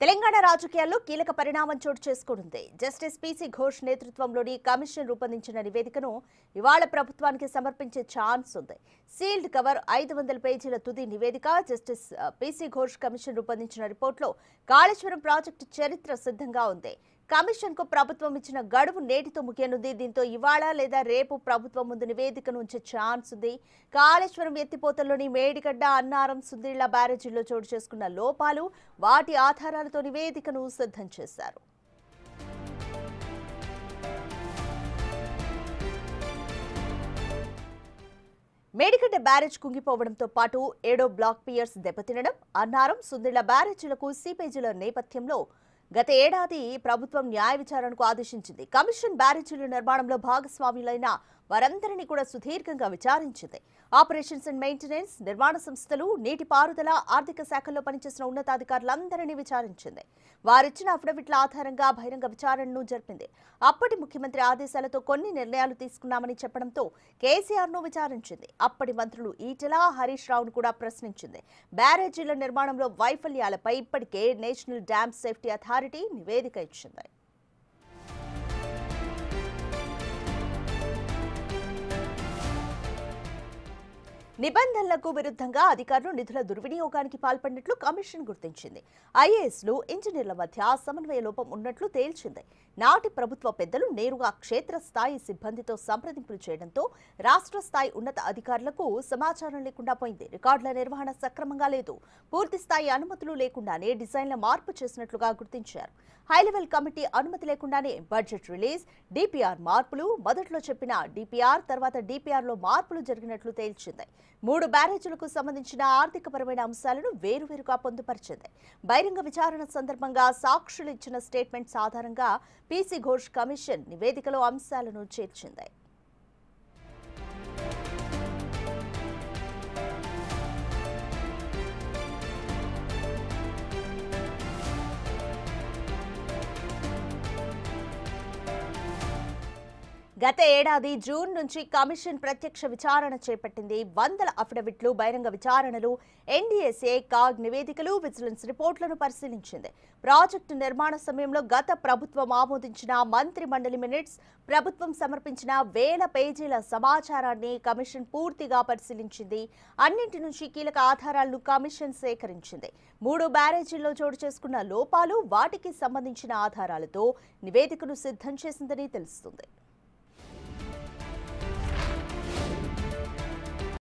తెలంగాణ రాజకీయాల్లో కీలక పరిణామం చోటు చేసుకుంటుంది. జస్టిస్ పీసీ ఘోష్ నేతృత్వంలోని కమిషన్ రూపొందించిన నివేదికను ఇవాళ ప్రభుత్వానికి సమర్పించే ఛాన్స్ ఉంది. సీల్డ్ కవర్ 500 పేజీల తుది నివేదిక. జస్టిస్ పీసీ ఘోష్ కమిషన్ రూపొందించిన రిపోర్టులో కాళేశ్వరం ప్రాజెక్టు చరిత్ర సిద్ధంగా ఉంది. కమిషన్ కు ప్రభుత్వం ఇచ్చిన గడువు నేటితో ముగియనుంది. దీంతో ఇవాళ లేదా రేపు ప్రభుత్వం ముందు నివేదికను ఉంచే ఛాన్స్ ఉంది. కాళేశ్వరం ఎత్తిపోతల్లోని మేడిగడ్డ, అన్నారం, సుందిళ్ల బ్యారేజీల్లో చోటు చేసుకున్న లోపాలు, వాటి ఆధారాలతో నివేదికను సిద్ధం చేశారు. మేడిగడ్డ బ్యారేజ్ కుంగిపోవడంతో పాటు 7వ బ్లాక్ పియర్స్ దెబ్బతినడం, అన్నారం, సుందిళ్ల బ్యారేజీలకు సీపేజీల నేపథ్యంలో గత ఏడాది ప్రభుత్వం న్యాయ విచారణకు ఆదేశించింది. కమిషన్ బ్యారేజీల నిర్మాణంలో భాగస్వాములైన వారందరినీ కూడా సుదీర్ఘంగా విచారించింది. ఆపరేషన్స్ అండ్ మెయింటెనెన్స్, నిర్మాణ సంస్థలు, నీటిపారుదల, ఆర్థిక శాఖల్లో పనిచేసిన ఉన్నతాధికారులందరినీ విచారించింది. వారిచ్చిన అఫిడవిట్ల ఆధారంగా బహిరంగ విచారణను జరిపింది. అప్పటి ముఖ్యమంత్రి ఆదేశాలతో కొన్ని నిర్ణయాలు తీసుకున్నామని చెప్పడంతో కేసీఆర్ను విచారించింది. అప్పటి మంత్రులు ఈటెల, హరీష్ రావును కూడా ప్రశ్నించింది. బ్యారేజీల నిర్మాణంలో వైఫల్యాలపై ఇప్పటికే నేషనల్ డ్యామ్ సేఫ్టీ అథారిటీ నివేదిక ఇచ్చింది. నిబంధనలకు విరుద్ధంగా అధికారులు నిధుల దుర్వినియోగానికి పాల్పడినట్లు కమిషన్ గుర్తించింది. ఐఏఎస్లు, ఇంజనీర్ల మధ్య సమన్వయ లోపం ఉన్నట్లు తేల్చింది. నాటి ప్రభుత్వ పెద్దలు నేరుగా క్షేత్రస్థాయి సిబ్బందితో సంప్రదింపులు చేయడంతో రాష్ట్ర స్థాయి ఉన్నత అధికారులకు సమాచారం లేకుండా పోయింది. రికార్డుల నిర్వహణ సక్రమంగా లేదు. పూర్తి స్థాయి అనుమతులు లేకుండానే డిజైన్ల మార్పు చేసినట్లుగా గుర్తించారు. హైలెవెల్ కమిటీ అనుమతి లేకుండానే బడ్జెట్ రిలీజ్, డిపిఆర్ మార్పులు, మొదట్లో చెప్పిన డిపిఆర్ తర్వాత డిపిఆర్లో మార్పులు జరిగినట్లు తేల్చింది. 3 బ్యారేజీలకు సంబంధించిన ఆర్థికపరమైన అంశాలను వేరువేరుగా పొందుపరిచింది. బహిరంగ విచారణ సందర్భంగా సాక్షులు ఇచ్చిన స్టేట్మెంట్స్ ఆధారంగా పీసీ ఘోష్ కమిషన్ నివేదికలో అంశాలను చేర్చింది. గత ఏడాది జూన్ నుంచి కమిషన్ ప్రత్యక్ష విచారణ చేపట్టింది. వందల అఫిడవిట్లు, బహిరంగ విచారణలు, ఎన్డీఎస్ఏ, కాగ్ నివేదికలు, విజిలెన్స్ రిపోర్టులను పరిశీలించింది. ప్రాజెక్టు నిర్మాణ సమయంలో గత ప్రభుత్వం ఆమోదించిన మంత్రి మండలి మినిట్స్, ప్రభుత్వం సమర్పించిన 1000 పేజీల సమాచారాన్ని కమిషన్ పూర్తిగా పరిశీలించింది. అన్నింటి నుంచి కీలక ఆధారాలను కమిషన్ సేకరించింది. 3 బ్యారేజీల్లో చోటు చేసుకున్న లోపాలు, వాటికి సంబంధించిన ఆధారాలతో నివేదికను సిద్ధం చేసిందని తెలుస్తుంది.